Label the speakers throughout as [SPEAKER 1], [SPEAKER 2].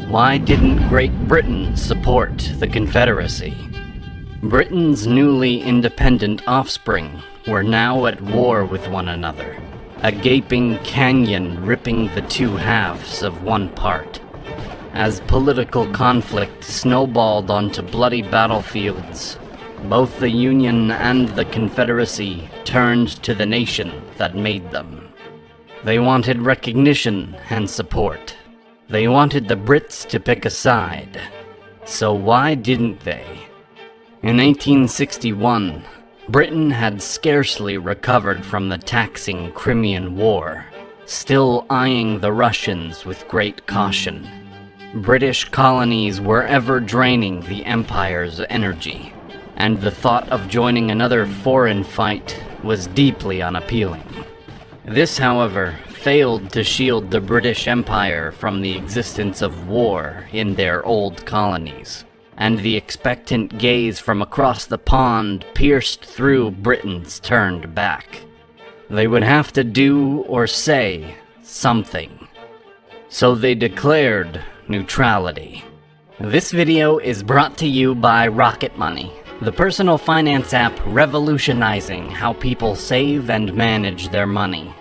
[SPEAKER 1] Why didn't Great Britain support the Confederacy? Britain's newly independent offspring were now at war with one another, a gaping canyon ripping the two halves of one part. As political conflict snowballed onto bloody battlefields, both the Union and the Confederacy turned to the nation that made them. They wanted recognition and support. They wanted the Brits to pick a side. So why didn't they? In 1861, Britain had scarcely recovered from the taxing Crimean War, still eyeing the Russians with great caution. British colonies were ever draining the Empire's energy, and the thought of joining another foreign fight was deeply unappealing. This, however, failed to shield the British Empire from the existence of war in their old colonies, and the expectant gaze from across the pond pierced through Britain's turned back. They would have to do or say something. So they declared neutrality. This video is brought to you by Rocket Money, the personal finance app revolutionizing how people save and manage their money.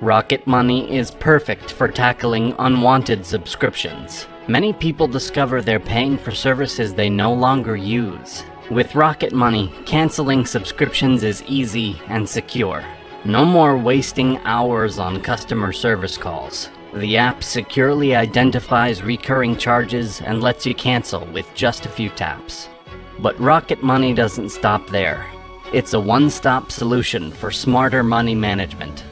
[SPEAKER 1] Rocket Money is perfect for tackling unwanted subscriptions. Many people discover they're paying for services they no longer use. With Rocket Money, canceling subscriptions is easy and secure. No more wasting hours on customer service calls. The app securely identifies recurring charges and lets you cancel with just a few taps. But Rocket Money doesn't stop there. It's a one-stop solution for smarter money management.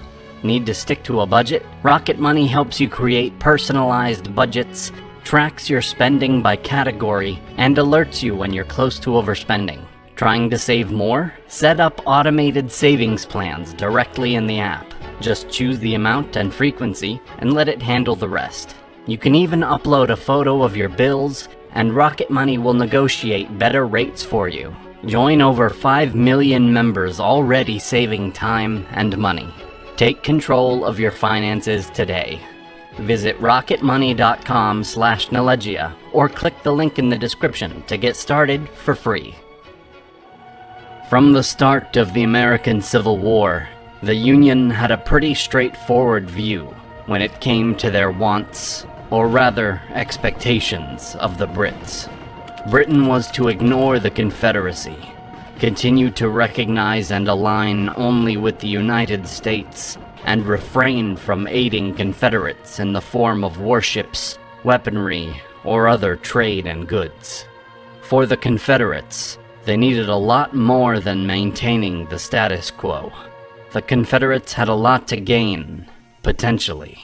[SPEAKER 1] Need to stick to a budget? Rocket Money helps you create personalized budgets, tracks your spending by category, and alerts you when you're close to overspending. Trying to save more? Set up automated savings plans directly in the app. Just choose the amount and frequency and let it handle the rest. You can even upload a photo of your bills, and Rocket Money will negotiate better rates for you. Join over 5 million members already saving time and money. Take control of your finances today. Visit rocketmoney.com/Nelegia or click the link in the description to get started for free. From the start of the American Civil War, the Union had a pretty straightforward view when it came to their wants, or rather expectations, of the Brits. Britain was to ignore the Confederacy, continue to recognize and align only with the United States, and refrain from aiding Confederates in the form of warships, weaponry, or other trade and goods. For the Confederates, they needed a lot more than maintaining the status quo. The Confederates had a lot to gain, potentially.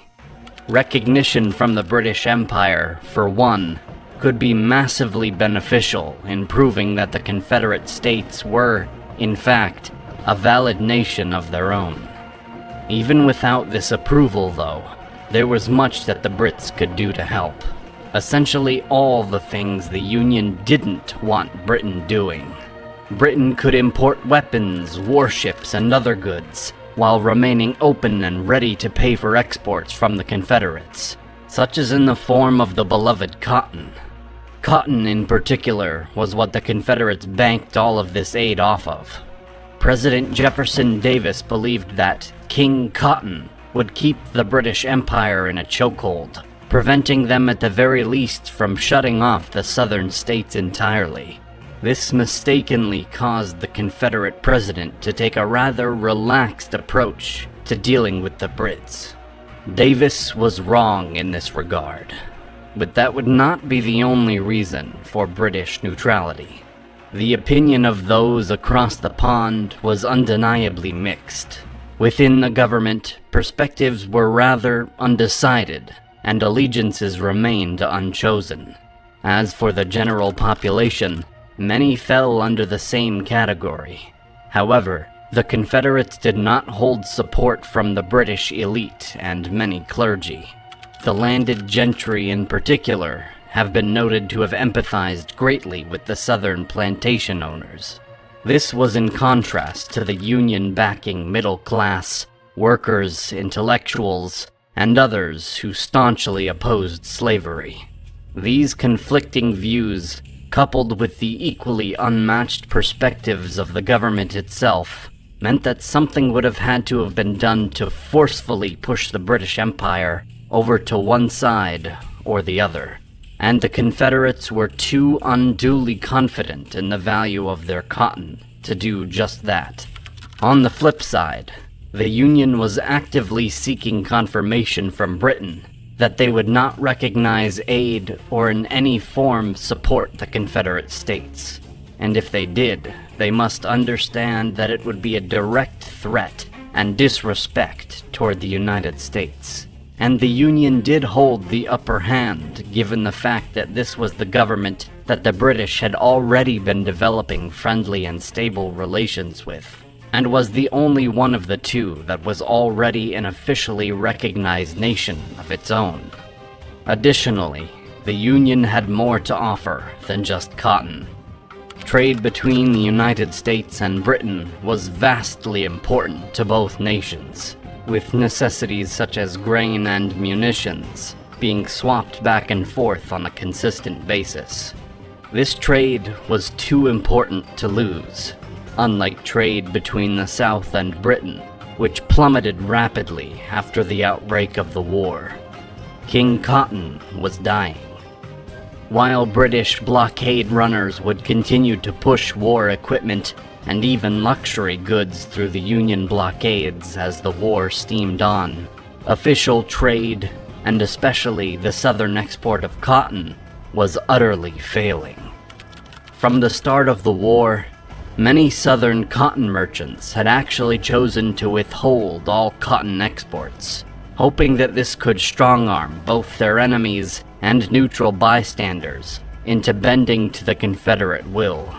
[SPEAKER 1] Recognition from the British Empire, for one, could be massively beneficial in proving that the Confederate States were, in fact, a valid nation of their own. Even without this approval, though, there was much that the Brits could do to help. Essentially all the things the Union didn't want Britain doing. Britain could import weapons, warships, and other goods, while remaining open and ready to pay for exports from the Confederates, such as in the form of the beloved cotton. Cotton, in particular, was what the Confederates banked all of this aid off of. President Jefferson Davis believed that King Cotton would keep the British Empire in a chokehold, preventing them at the very least from shutting off the southern states entirely. This mistakenly caused the Confederate president to take a rather relaxed approach to dealing with the Brits. Davis was wrong in this regard, but that would not be the only reason for British neutrality. The opinion of those across the pond was undeniably mixed. Within the government, perspectives were rather undecided, and allegiances remained unchosen. As for the general population, many fell under the same category. However, the Confederates did not hold support from the British elite and many clergy. The landed gentry in particular have been noted to have empathized greatly with the southern plantation owners. This was in contrast to the Union backing middle class, workers, intellectuals, and others who staunchly opposed slavery. These conflicting views, coupled with the equally unmatched perspectives of the government itself, meant that something would have had to have been done to forcefully push the British Empire over to one side or the other, and the Confederates were too unduly confident in the value of their cotton to do just that. On the flip side, the Union was actively seeking confirmation from Britain that they would not recognize aid or in any form support the Confederate States. And if they did, they must understand that it would be a direct threat and disrespect toward the United States. And the Union did hold the upper hand, given the fact that this was the government that the British had already been developing friendly and stable relations with, and was the only one of the two that was already an officially recognized nation of its own. Additionally, the Union had more to offer than just cotton. Trade between the United States and Britain was vastly important to both nations, with necessities such as grain and munitions being swapped back and forth on a consistent basis. This trade was too important to lose, unlike trade between the South and Britain, which plummeted rapidly after the outbreak of the war. King Cotton was dying. While British blockade runners would continue to push war equipment and even luxury goods through the Union blockades as the war steamed on, official trade, and especially the southern export of cotton, was utterly failing. From the start of the war, many southern cotton merchants had actually chosen to withhold all cotton exports, hoping that this could strong-arm both their enemies and neutral bystanders into bending to the Confederate will.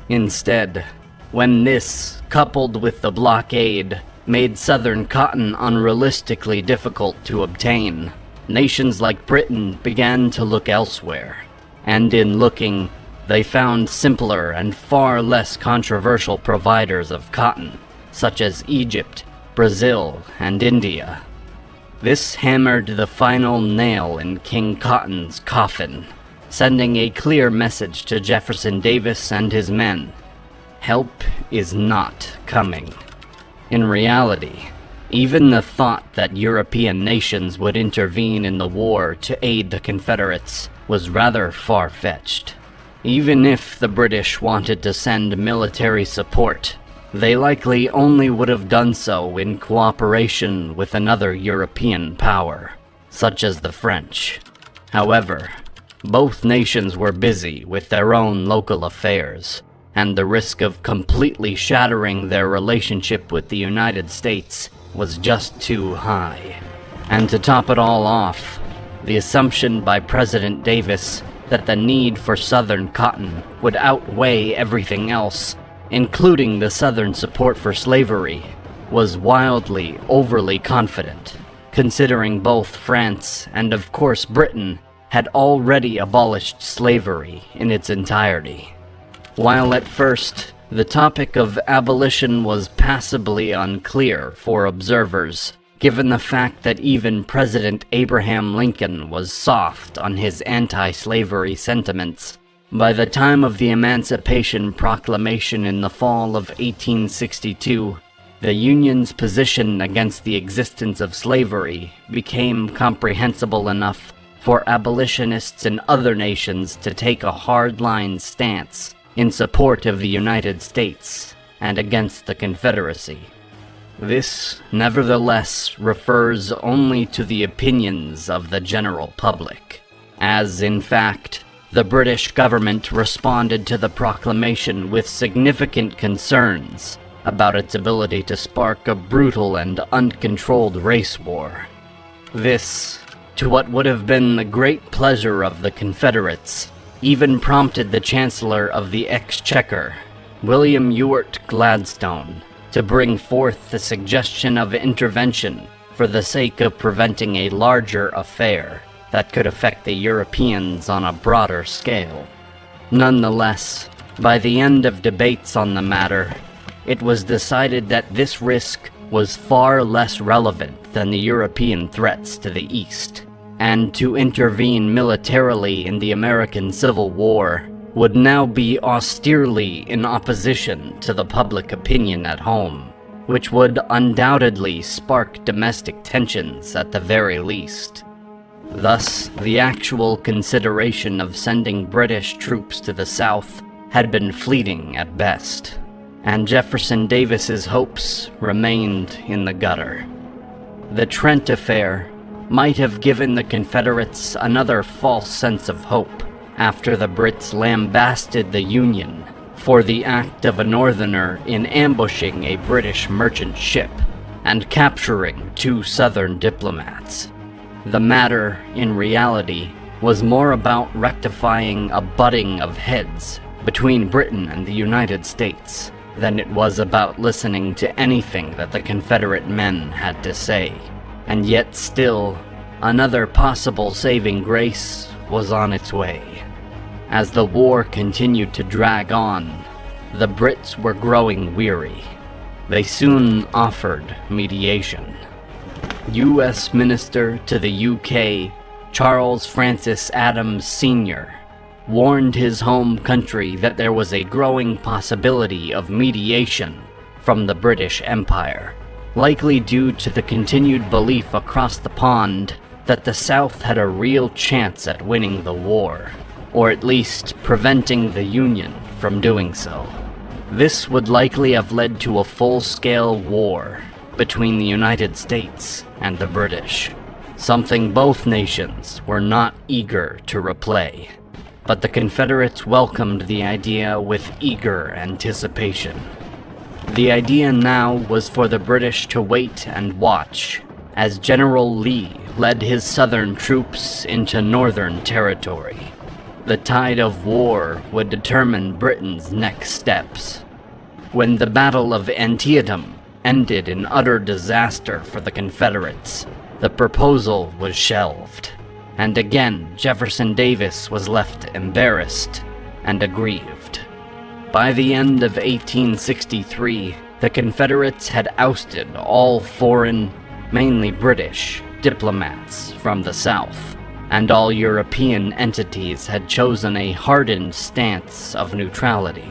[SPEAKER 1] Instead, when this, coupled with the blockade, made southern cotton unrealistically difficult to obtain, nations like Britain began to look elsewhere. And in looking, they found simpler and far less controversial providers of cotton, such as Egypt, Brazil, and India. This hammered the final nail in King Cotton's coffin, sending a clear message to Jefferson Davis and his men. Help is not coming. In reality, even the thought that European nations would intervene in the war to aid the Confederates was rather far-fetched. Even if the British wanted to send military support, they likely only would have done so in cooperation with another European power, such as the French. However, both nations were busy with their own local affairs, and the risk of completely shattering their relationship with the United States was just too high. And to top it all off, the assumption by President Davis that the need for Southern cotton would outweigh everything else, including the Southern support for slavery, was wildly overly confident, considering both France and of course Britain had already abolished slavery in its entirety. While at first, the topic of abolition was passably unclear for observers, given the fact that even President Abraham Lincoln was soft on his anti-slavery sentiments, by the time of the Emancipation Proclamation in the fall of 1862, the Union's position against the existence of slavery became comprehensible enough for abolitionists in other nations to take a hardline stance in support of the United States and against the Confederacy. This, nevertheless, refers only to the opinions of the general public, as, in fact, the British government responded to the proclamation with significant concerns about its ability to spark a brutal and uncontrolled race war. This, to what would have been the great pleasure of the Confederates, even prompted the Chancellor of the Exchequer, William Ewart Gladstone, to bring forth the suggestion of intervention for the sake of preventing a larger affair that could affect the Europeans on a broader scale. Nonetheless, by the end of debates on the matter, it was decided that this risk was far less relevant than the European threats to the east, and to intervene militarily in the American Civil War would now be austerely in opposition to the public opinion at home, which would undoubtedly spark domestic tensions at the very least. Thus, the actual consideration of sending British troops to the South had been fleeting at best, and Jefferson Davis's hopes remained in the gutter. The Trent affair might have given the Confederates another false sense of hope after the Brits lambasted the Union for the act of a Northerner in ambushing a British merchant ship and capturing 2 Southern diplomats. The matter, in reality, was more about rectifying a butting of heads between Britain and the United States than it was about listening to anything that the Confederate men had to say. And yet still, another possible saving grace was on its way. As the war continued to drag on, the Brits were growing weary. They soon offered mediation. U.S. Minister to the UK, Charles Francis Adams Sr., warned his home country that there was a growing possibility of mediation from the British Empire, likely due to the continued belief across the pond that the South had a real chance at winning the war, or at least preventing the Union from doing so. This would likely have led to a full-scale war between the United States and the British, something both nations were not eager to replay. But the Confederates welcomed the idea with eager anticipation. The idea now was for the British to wait and watch as General Lee led his Southern troops into Northern territory. The tide of war would determine Britain's next steps. When the Battle of Antietam ended in utter disaster for the Confederates, the proposal was shelved, and again Jefferson Davis was left embarrassed and aggrieved. By the end of 1863, the Confederates had ousted all foreign, mainly British, diplomats from the South, and all European entities had chosen a hardened stance of neutrality.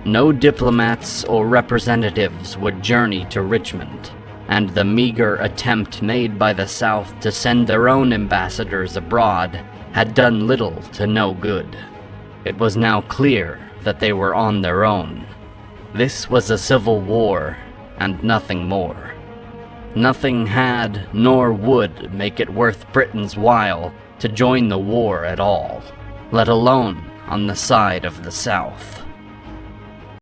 [SPEAKER 1] No diplomats or representatives would journey to Richmond, and the meager attempt made by the South to send their own ambassadors abroad had done little to no good. It was now clear that they were on their own. This was a civil war, and nothing more. Nothing had, nor would, make it worth Britain's while to join the war at all, let alone on the side of the South.